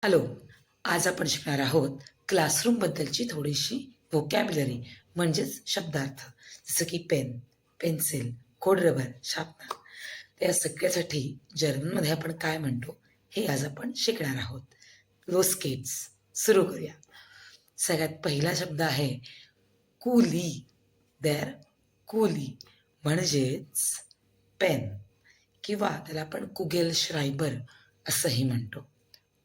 Hello. आज आपण शिकणार आहोत क्लासरूमबद्दलची थोडीशी व्होकॅब्युलरी म्हणजेच शब्दार्थ. जसं की पेन, पेन्सिल, खोड रबर, शार्पनर. त्या सगळ्यासाठी जर्मनमध्ये आपण काय म्हणतो हे आज आपण शिकणार आहोत. लोस गेट्स सुरू करूया. सगळ्यात पहिला शब्द आहे कूली. देर कूली म्हणजेच पेन किंवा त्याला आपण कुगेल श्रायबर असंही म्हणतो.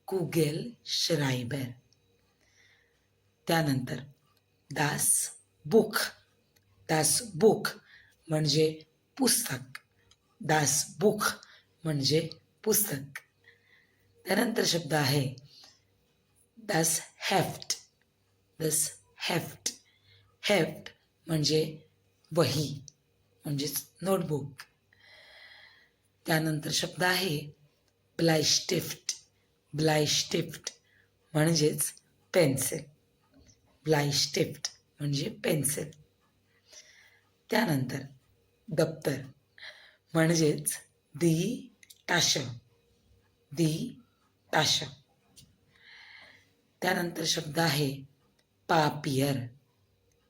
Kugel Schreiber. त्यानंतर दास बुक. दास बुक म्हणजे पुस्तक. दास बुक म्हणजे पुस्तक. त्यानंतर शब्द आहे दास हेफ्ट. दस हेफ्ट. हेफ्ट म्हणजे वही म्हणजेच नोटबुक. त्यानंतर शब्द आहे ब्लायस्टिफ्ट. ब्लायस्टिफ्ट म्हणजेच पेन्सिल. ब्लायस्टिफ्ट म्हणजे पेन्सिल. त्यानंतर दप्तर म्हणजेच दी टाश. दी टाश. त्यानंतर शब्द आहे पापियर.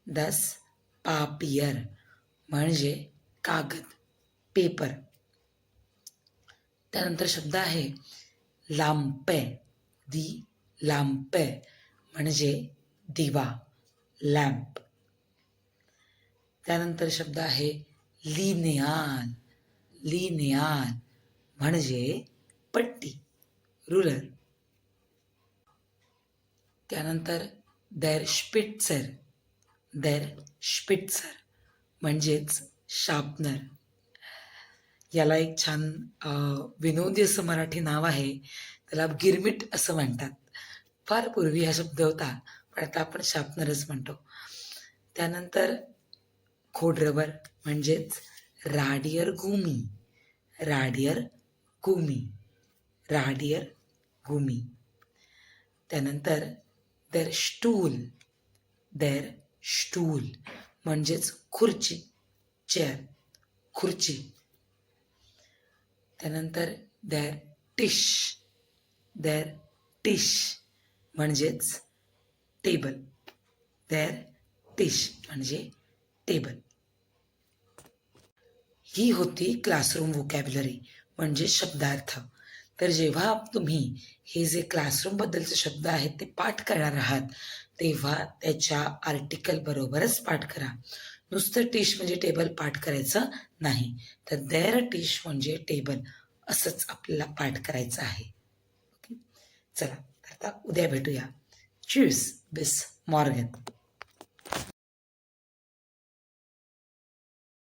दस पापियर म्हणजे कागद, पेपर. त्यानंतर शब्द आहे लांपे. दी लांपे म्हणजे दिवा, लॅम्प. त्यानंतर शब्द आहे लिनियाल. लिनियाल म्हणजे पट्टी, रुलर. त्यानंतर देर स्पिट्झर. देर स्पिट्झर म्हणजेच शार्पनर. याला एक छान विनोदी असं मराठी नाव आहे. त्याला गिरमिट असं म्हणतात. फार पूर्वी हा शब्द होता, पण आता आपण शार्पनरच म्हणतो. त्यानंतर खोडरबर म्हणजेच राडियर गुमी. राडियर गुमी. राडियर गुमी. त्यानंतर देर स्टूल. देर स्टूल म्हणजेच खुर्ची, चेअर, खुर्ची. त्यानंतर देर टिश. देर टिश म्हणजेच टेबल. देर टिश म्हणजे टेबल. ही होती क्लासरूम व्होकॅब्युलरी म्हणजे शब्दार्थ. तर जेव्हा तुम्ही हे जे क्लासरूमबद्दलचे शब्द आहेत ते पाठ करणार आहात तेव्हा त्याच्या आर्टिकल बरोबरच पाठ करा. नुसतं टिश म्हणजे टेबल पाठ करायचं नाही, तर देर टिश म्हणजे टेबल असंच आपल्याला पाठ करायचं आहे. ओके, चला आता उद्या भेटूया. चीर्स, बिस मॉर्गन.